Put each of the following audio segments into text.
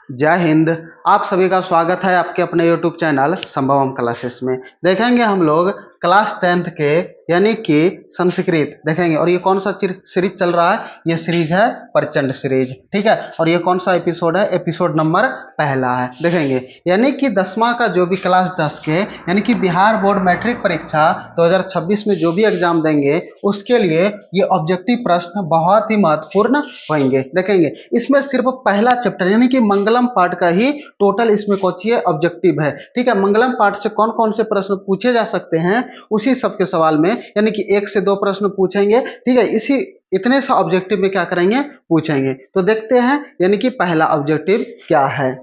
जय हिंद। आप सभी का स्वागत है आपके अपने YouTube चैनल संभवम क्लासेस में। देखेंगे हम लोग क्लास 10th के यानी कि संस्कृत देखेंगे। और ये कौन सा सीरीज चल रहा है? ये सीरीज है प्रचंड सीरीज, ठीक है। और ये कौन सा एपिसोड है? एपिसोड नंबर पहला है। देखेंगे यानी कि 10वां का जो भी क्लास 10 के यानी कि बिहार बोर्ड मैट्रिक परीक्षा 2026 में जो भी एग्जाम देंगे उसके लिए ये ऑब्जेक्टिव प्रश्न बहुत ही महत्वपूर्ण होंगे। देखेंगे इसमें सिर्फ पहला चैप्टर यानी कि मंगलम पाठ का ही टोटल इसमें कोचिए ऑब्जेक्टिव है, ठीक है। मंगलम पाठ से कौन कौन से प्रश्न पूछे जा सकते हैं उसी सब के सवाल में यानी कि 1 से 2 प्रश्न पूछेंगे, ठीक है। इसी इतने सा ऑब्जेक्टिव में क्या करेंगे? पूछेंगे। तो देखते हैं यानी कि पहला ऑब्जेक्टिव क्या है,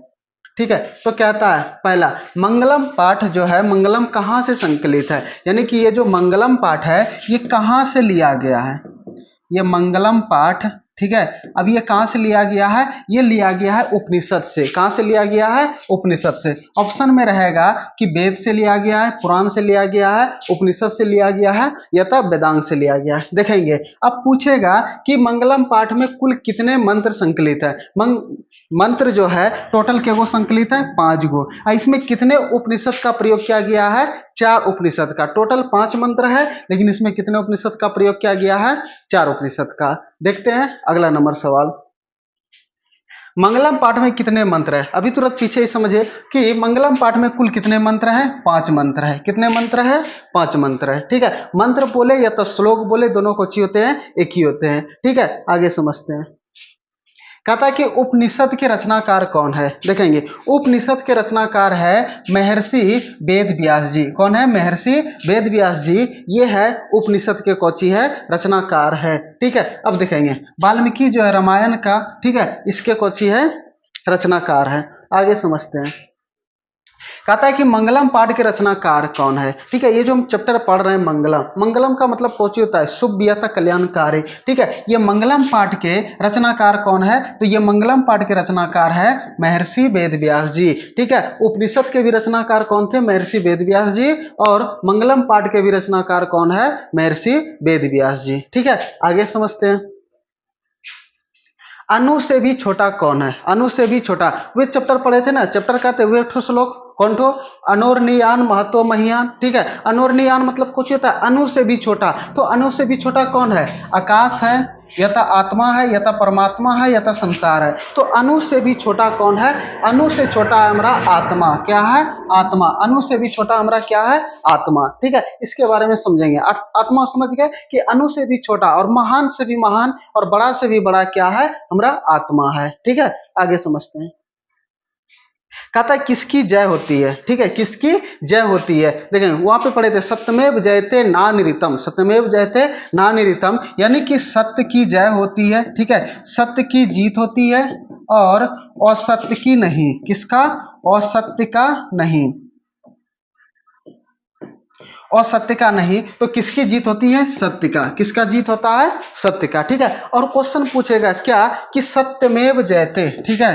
ठीक है। तो कहता है पहला, मंगलम पाठ जो है मंगलम कहाँ से संकलित है, यानी कि ये जो मंगलम पाठ है ये कहाँ से लिया गया है? ये मंगलम पाठ, ठीक है। अब ये कहां से लिया गया है? ये लिया गया है उपनिषद से। कहां से लिया गया है? उपनिषद से। ऑप्शन में रहेगा कि वेद से लिया गया है, पुराण से लिया गया है, उपनिषद से लिया गया है या तो वेदांग से लिया गया है। देखेंगे अब पूछेगा कि मंगलम पाठ में कुल कितने मंत्र संकलित है। मंत्र जो है टोटल के गो संकलित है? 5 गो। इसमें कितने उपनिषद का प्रयोग किया गया है? 4 उपनिषद का। टोटल 5 मंत्र है लेकिन इसमें कितने उपनिषद का प्रयोग किया गया है? 4 उपनिषद का। देखते हैं अगला नंबर सवाल, मंगलम पाठ में कितने मंत्र है? अभी तुरंत पीछे ही समझिए कि मंगलम पाठ में कुल कितने मंत्र हैं? 5 मंत्र है। कितने मंत्र है? 5 मंत्र है, ठीक है। मंत्र बोले या तो श्लोक बोले दोनों को अच्छी होते हैं, एक ही होते हैं, ठीक है। आगे समझते हैं। कहता है कि उपनिषद के रचनाकार कौन है? देखेंगे उपनिषद के रचनाकार है महर्षि वेद व्यास जी। कौन है? महर्षि वेद व्यास जी। ये है उपनिषद के कौची है? रचनाकार है, ठीक है। अब देखेंगे वाल्मीकि जो है रामायण का, ठीक है, इसके कौची है? रचनाकार है। आगे समझते हैं। कहता है कि मंगलम पाठ के रचनाकार कौन है? ठीक है, ये जो हम चैप्टर पढ़ रहे हैं मंगलम, मंगलम का मतलब कौची होता है? शुभ या कल्याणकारी, ठीक है। ये मंगलम पाठ के रचनाकार कौन है? तो ये मंगलम पाठ के रचनाकार है महर्षि वेद व्यास जी, ठीक है। उपनिषद के भी रचनाकार कौन थे? महर्षि वेद व्यास जी। और मंगलम पाठ के भी रचनाकार कौन है? महर्षि वेद व्यास जी, ठीक है। आगे समझते हैं। अनु से भी छोटा कौन है? अनु से भी छोटा, वे चैप्टर पढ़े थे ना, चैप्टर कहते हुए ठो श्लोक कौन ठो? अनोरनियान महतो महियान, ठीक है। अनोरनियान मतलब कुछ होता है अनु से भी छोटा। तो अनु से भी छोटा कौन है? आकाश है या तो आत्मा है या तो परमात्मा है या तो संसार है। तो अनु से भी छोटा कौन है? अनु से छोटा हमारा आत्मा। क्या है? आत्मा। अनु से भी छोटा हमारा क्या है? आत्मा, ठीक है। इसके बारे में समझेंगे। आत्मा समझ गए कि अनु से भी छोटा और महान से भी महान और बड़ा से भी बड़ा क्या है? हमारा आत्मा है, ठीक है। आगे समझते हैं। कहता है किसकी जय होती है? ठीक है, किसकी जय होती है? देखें वहां पे पढ़े थे सत्यमेव जयते नानिरितम। सत्यमेव जयते नानिरितम यानी कि सत्य की जय होती है, ठीक है। सत्य की जीत होती है और असत्य की नहीं। किसका? असत्य का नहीं। और सत्य का नहीं तो किसकी जीत होती है? सत्य का। किसका जीत होता है? सत्य का, ठीक है। और क्वेश्चन पूछेगा क्या कि सत्यमेव जयते, ठीक है।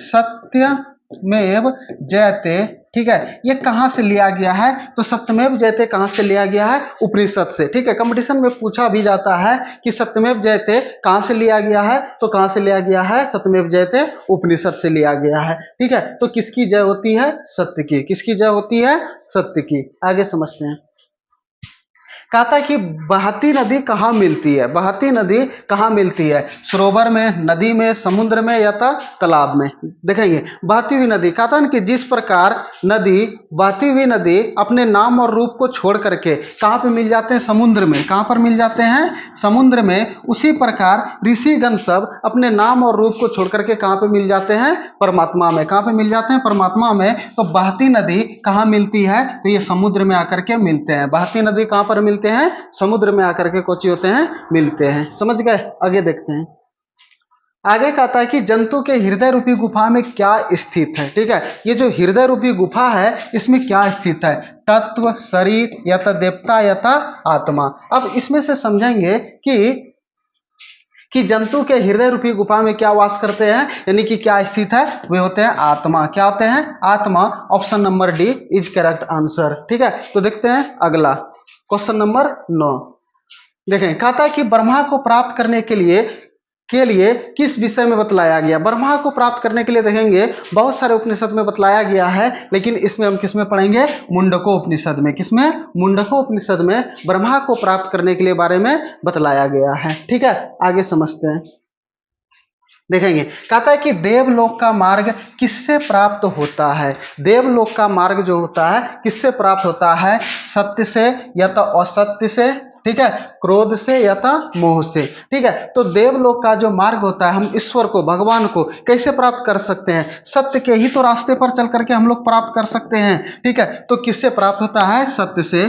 सत्यमेव जयते, ठीक है, ये कहां से लिया गया है? तो सत्यमेव जयते कहां से लिया गया है? उपनिषद से, ठीक है। कंपटीशन में पूछा भी जाता है कि सत्यमेव जयते कहां से लिया गया है? तो कहां से लिया गया है? सत्यमेव जयते उपनिषद से लिया गया है, ठीक है। तो किसकी जय होती है? सत्य की। किसकी जय होती है? सत्य की। आगे समझते हैं। कहता है कि बहती नदी कहाँ मिलती है? बहती नदी कहाँ मिलती है? सरोवर में, नदी में, समुद्र में या तालाब में? देखेंगे बहती हुई नदी। कहता है कि जिस प्रकार नदी, बहती हुई नदी अपने नाम और रूप को छोड़ करके कहाँ पे मिल जाते हैं? समुद्र में। कहाँ पर मिल जाते हैं? समुद्र में। उसी प्रकार ऋषिगण सब अपने नाम और रूप को छोड़ करके कहाँ पे मिल जाते हैं? परमात्मा में। कहाँ पे मिल जाते हैं? परमात्मा में। तो बहती नदी कहाँ मिलती है? तो ये समुद्र में आकर के मिलते हैं। बहती नदी कहाँ पर मिलते हैं? समुद्र में आकर के कोची होते हैं? मिलते हैं। समझ गए? आगे देखते हैं। आगे कहता है कि जंतु के हृदय रूपी गुफा में क्या स्थित है? ठीक है, ये जो हृदय रूपी गुफा है इसमें क्या स्थित है? तत्व, शरीर या तो देवता या तो आत्मा। अब इसमें से समझेंगे कि जंतु के हृदय रूपी गुफा में क्या वास करते हैं, यानी कि क्या स्थित है? वे होते हैं आत्मा। क्या होते हैं? आत्मा। Option number D is correct answer, ठीक है। तो देखते हैं अगला क्वेश्चन नंबर 9। देखें कहता है कि ब्रह्मा को प्राप्त करने के लिए के लिए किस विषय में बतलाया गया? ब्रह्मा को प्राप्त करने के लिए देखेंगे बहुत सारे उपनिषद में बतलाया गया है, लेकिन इसमें हम किस में पढ़ेंगे? मुंडको उपनिषद में। किसमें? मुंडको उपनिषद में ब्रह्मा को प्राप्त करने के लिए बारे में बतलाया गया है। ठीक है, आगे समझते हैं। देखेंगे, कहता है कि देवलोक का मार्ग किससे प्राप्त होता है? देवलोक का मार्ग जो होता है किससे प्राप्त होता है? सत्य से या तो असत्य से, ठीक है, क्रोध से या तो मोह से। ठीक है, तो देवलोक का जो मार्ग होता है हम ईश्वर को, भगवान को कैसे प्राप्त कर सकते हैं? सत्य के ही तो रास्ते पर चल करके हम लोग प्राप्त कर सकते हैं। ठीक है, तो किससे प्राप्त होता है? सत्य से।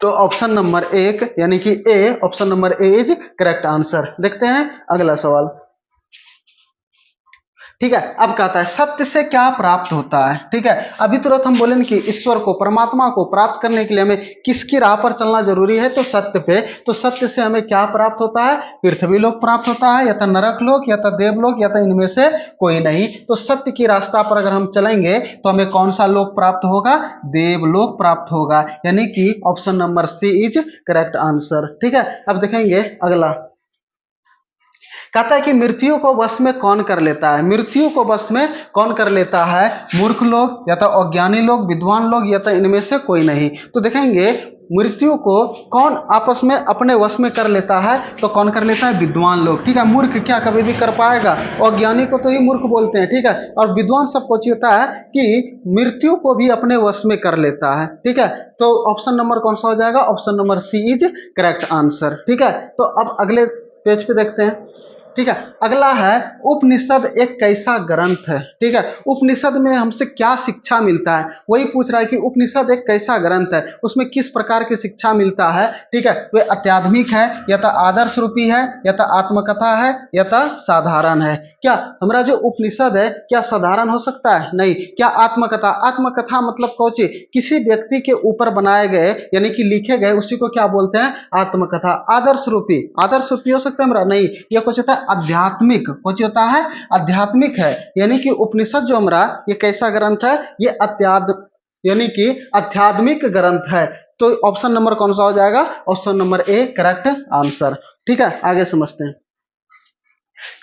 तो ऑप्शन नंबर एक यानी कि A, option number A is correct answer. देखते हैं अगला सवाल। ठीक है, अब कहता है सत्य से क्या प्राप्त होता है? ठीक है, अभी तुरंत हम बोलेंगे कि ईश्वर को, परमात्मा को प्राप्त करने के लिए हमें किसकी राह पर चलना जरूरी है? तो सत्य पे। तो सत्य से हमें क्या प्राप्त होता है? पृथ्वी लोक प्राप्त होता है, या तो नरक लोक, या तो देवलोक, या तो इनमें से कोई नहीं। तो सत्य की रास्ता पर अगर हम चलेंगे तो हमें कौन सा लोक प्राप्त होगा? देवलोक प्राप्त होगा, यानी कि option number C is correct answer. ठीक है, अब देखेंगे अगला। कहता है कि मृत्यु को वश में कौन कर लेता है? मृत्यु को वश में कौन कर लेता है? मूर्ख लोग, या तो अज्ञानी लोग, विद्वान लोग, या तो इनमें से कोई नहीं। तो देखेंगे मृत्यु को कौन आपस में अपने वश में कर लेता है? तो कौन कर लेता है? विद्वान लोग। ठीक है, मूर्ख क्या कभी भी कर पाएगा? अज्ञानी को तो ही मूर्ख बोलते हैं। ठीक है, और विद्वान सब कुछ होता है कि मृत्यु को भी अपने वश में कर लेता है। ठीक है, तो ऑप्शन नंबर कौन सा हो जाएगा? Option number C is correct answer. ठीक है, तो अब अगले पेज पे देखते हैं। ठीक है, अगला है उपनिषद एक कैसा ग्रंथ है? ठीक है, उपनिषद में हमसे क्या शिक्षा मिलता है? वही पूछ रहा है कि उपनिषद एक कैसा ग्रंथ है, उसमें किस प्रकार की शिक्षा मिलता है? ठीक है, वे आध्यात्मिक है, या तो आदर्श रूपी है, या तो आत्मकथा है, या तो साधारण है। क्या हमारा जो उपनिषद है क्या साधारण हो सकता है? नहीं। क्या आत्मकथा? आत्मकथा मतलब कौची? किसी व्यक्ति के ऊपर बनाए गए यानी कि लिखे गए, उसी को क्या बोलते हैं? आत्मकथा। आदर्श रूपी? आदर्श रूपी हो सकता है हमारा? नहीं, यह कुछ होता है आध्यात्मिक। कुछ होता है आध्यात्मिक है, यानी कि उपनिषद जो हमारा ये कैसा ग्रंथ है? ये यानी कि आध्यात्मिक ग्रंथ है। तो ऑप्शन नंबर कौन सा हो जाएगा? Option number A correct answer. ठीक है, आगे समझते हैं।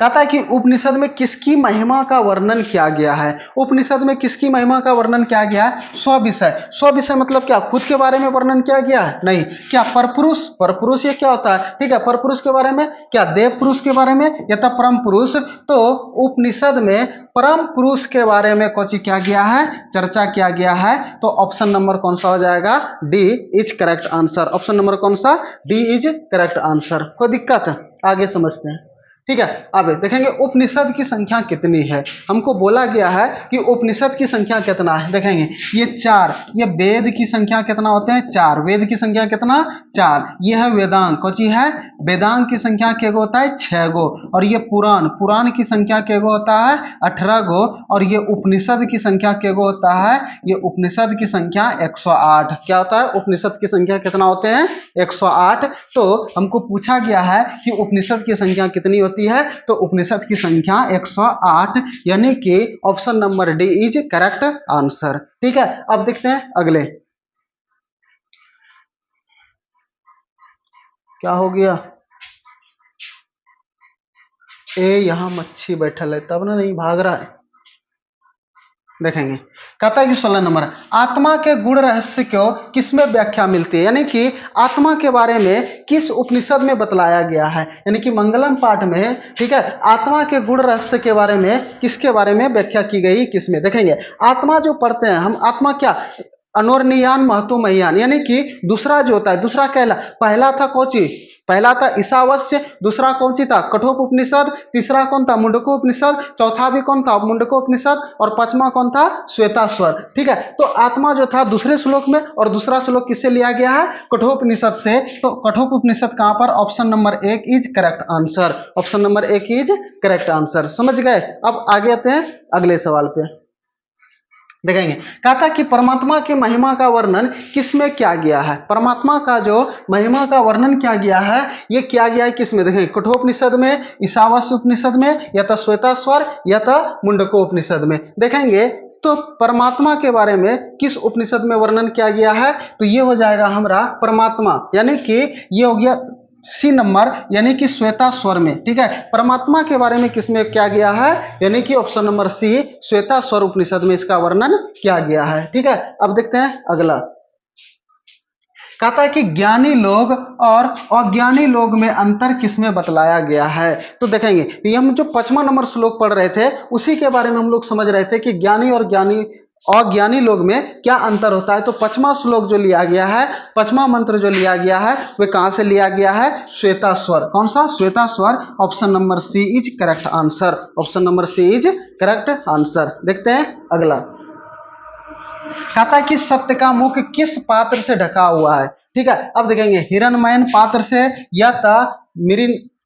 कहता है कि उपनिषद में किसकी महिमा का वर्णन किया गया है? उपनिषद में किसकी महिमा का वर्णन किया गया है? स्वविषय। स्वविषय मतलब क्या? खुद के बारे में वर्णन किया गया है? नहीं। क्या परपुरुष? परपुरुष ये क्या होता है? ठीक है, परपुरुष के बारे में, क्या देव पुरुष के बारे में, या तो परम पुरुष? तो उपनिषद में परम पुरुष के बारे में कुछ किया गया है, चर्चा किया गया है। तो ऑप्शन नंबर कौन सा हो जाएगा? D is correct answer. Option number कौन सा? D is correct answer. कोई दिक्कत? आगे समझते हैं। ठीक है, अब देखेंगे उपनिषद की संख्या कितनी है। हमको बोला गया है कि उपनिषद की संख्या कितना है। देखेंगे ये चार, ये वेद की संख्या कितना होते हैं? चार। वेद की संख्या कितना? चार। ये है वेदांग, कौची है? वेदांग की संख्या के गो होता है? 6 गो। और ये पुराण, पुराण की संख्या के गो होता है? 18 गो। और ये उपनिषद की संख्या के गो होता है? ये उपनिषद की संख्या 108। क्या होता है? उपनिषद की संख्या कितना होते हैं? 108। तो हमको पूछा गया है कि उपनिषद की संख्या कितनी होती है? तो उपनिषद की संख्या 108, यानी कि option number D is correct answer. ठीक है, अब देखते हैं अगले। क्या हो गया? ए यहां मच्छी बैठल है तब ना, नहीं भाग रहा है। देखेंगे, कहता है कि 16 नंबर, आत्मा के गुण रहस्य को किसमें व्याख्या मिलती है? यानी कि आत्मा के बारे में किस उपनिषद में बतलाया गया है? यानी कि मंगलम पाठ में। ठीक है, आत्मा के गुण रहस्य के बारे में किसके बारे में व्याख्या की गई? किसमें? देखेंगे, आत्मा जो पढ़ते हैं हम, आत्मा क्या? अनोरनियान महतो महियान, यानी कि दूसरा जो होता है, दूसरा कहला, पहला था कौची? पहला था ईशावास्य, दूसरा कौन सी था? कठोप उपनिषद, तीसरा कौन था? मुंडको उपनिषद, चौथा भी कौन था? मुंडको उपनिषद, और पांचवा कौन था? श्वेताश्वर। ठीक है, तो आत्मा जो था दूसरे श्लोक में, और दूसरा श्लोक किससे लिया गया है? कठोपनिषद से। तो कठोपनिषद कहां पर? ऑप्शन नंबर एक is correct answer. Option number एक इज करेक्ट आंसर। समझ गए? अब आगे आते हैं अगले सवाल पे। देखेंगे, कहता कि परमात्मा की महिमा का वर्णन किसमें किया गया है? परमात्मा का जो महिमा का वर्णन किया गया है, ये किया गया है किसमें? देखेंगे, कठोपनिषद में, ईशावास्य उपनिषद में, या तो श्वेताश्वर, या तो मुंडको उपनिषद में। देखेंगे तो परमात्मा के बारे में किस उपनिषद में वर्णन किया गया है? तो ये हो जाएगा हमारा परमात्मा, यानी कि ये हो गया सी नंबर यानी कि श्वेता स्वर में, ठीक है। परमात्मा के बारे में किसमें क्या गया है, यानी कि ऑप्शन नंबर सी श्वेता स्वर उपनिषद में इसका वर्णन किया गया है, ठीक है। अब देखते हैं अगला, कहता है कि ज्ञानी लोग और अज्ञानी लोग में अंतर किसमें बतलाया गया है। तो देखेंगे ये हम जो 5वां नंबर श्लोक पढ़ रहे थे उसी के बारे में हम लोग समझ रहे थे कि ज्ञानी और अज्ञानी लोग में क्या अंतर होता है। तो 5वां श्लोक जो लिया गया है, 5वां मंत्र जो लिया गया है वह कहां से लिया गया है, श्वेता स्वर। कौन सा, श्वेता स्वर। Option number C is correct answer, option number C is correct answer. देखते हैं अगला, कहता है कि सत्य का मुख किस पात्र से ढका हुआ है, ठीक है। अब देखेंगे हिरणमय पात्र से या तो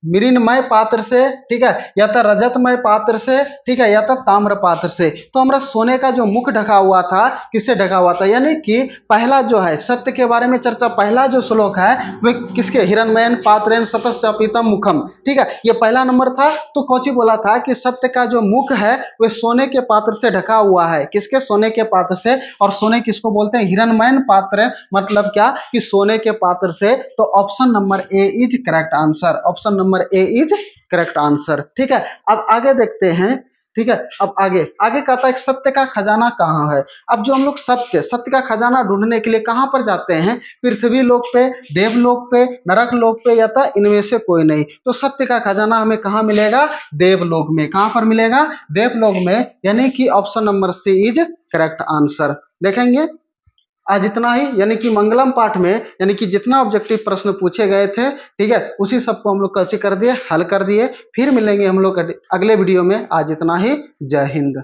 मिरिनमय पात्र से, ठीक है, या तो रजतमय पात्र से, ठीक है, या तो ताम्र पात्र से। तो हमारा सोने का जो मुख ढका हुआ था किससे ढका हुआ था, यानी कि पहला जो है सत्य के बारे में चर्चा, पहला जो श्लोक है वह किसके, हिरणमयन पात्रेन सतस्यापितम मुखम, ठीक है, ये पहला नंबर था। तो कौची बोला था कि सत्य का जो मुख है वह सोने के पात्र से ढका हुआ है, किसके, सोने के पात्र से। और सोने किसको बोलते हैं, हिरणमयन पात्र, मतलब क्या कि सोने के पात्र से। तो option number A is correct answer, option number A is correct answer, ठीक है। अब आगे देखते हैं, ठीक है। अब आगे आगे कहता है सत्य का खजाना कहाँ है। अब जो हम लोग सत्य का खजाना ढूंढने के लिए कहां पर जाते हैं, पृथ्वी लोक पे, देवलोक पे, नरक लोक पे, या तो इनमें से कोई नहीं। तो सत्य का खजाना हमें कहां मिलेगा, देवलोक में। कहां पर मिलेगा, देवलोक में, यानी कि option number C is correct answer. देखेंगे आज इतना ही, यानी कि मंगलम पाठ में यानी कि जितना ऑब्जेक्टिव प्रश्न पूछे गए थे, ठीक है, उसी सबको हम लोग कैसे कर दिए, हल कर दिए। फिर मिलेंगे हम लोग अगले वीडियो में। आज इतना ही, जय हिंद।